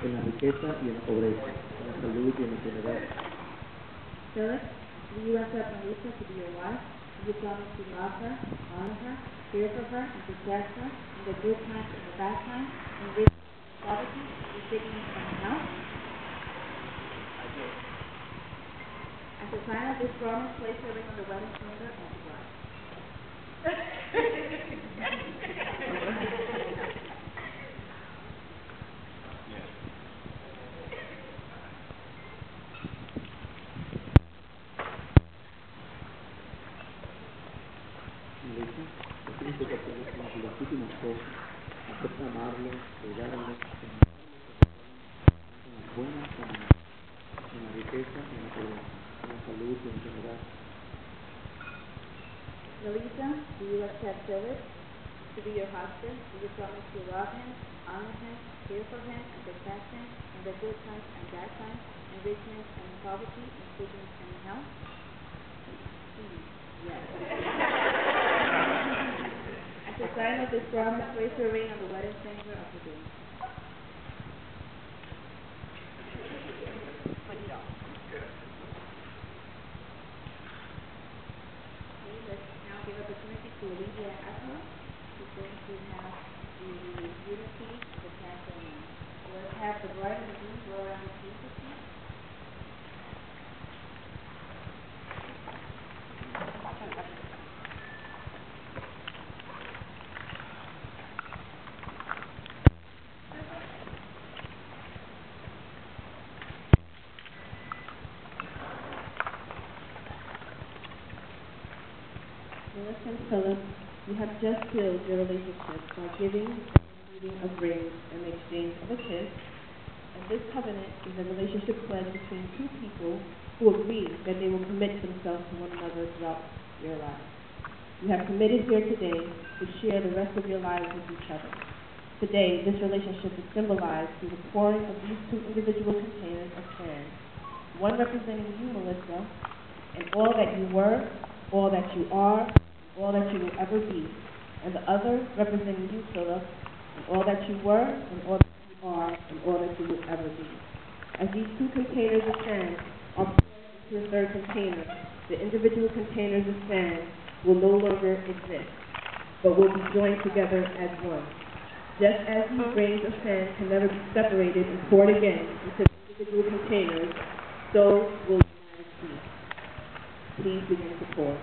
en la riqueza y en la pobreza, en la salud y en la enfermedad. Philip, do you accept Melissa to be your wife? Do you promise to love her, honor her, care for her, and protect her in the good times and the bad times, in riches and poverty, in sickness and health? I do. As a sign of this promise, place your ring on the wedding finger of the bride. Melissa, así que pertenece como tu legítimo esposo, acepta amarlo, cuidarlo, tanto en las buenas como en la riqueza y en la pobreza, en la salud y en la enfermedad. Melissa, do you accept Philip to be your husband? Do you promise to love him, honor him, care for him, and protect him in the good times and bad times, in richness and in poverty, in sickness and in health? Yes. As a sign of this promise, place your ring on the wedding finger of the groom. Okay, let's now give opportunity to Olivia Atma, who's going to have the unity of the castle. So let's have the bride and the groom go around the table, please. Melissa and Philip, you have just sealed your relationship by giving and receiving of rings in exchange of a kiss. And this covenant is a relationship pledge between two people who agree that they will commit themselves to one another throughout your lives. You have committed here today to share the rest of your lives with each other. Today, this relationship is symbolized through the pouring of these two individual containers of sand, one representing you, Melissa, and all that you were, all that you are, all that you will ever be, and the other representing you, Philip, and all that you were, and all that you are, and all that you will ever be. As these two containers of sand are poured into a third container, the individual containers of sand will no longer exist, but will be joined together as one. Just as these grains of sand can never be separated and poured again into the individual containers, so will united be. Please begin to pour.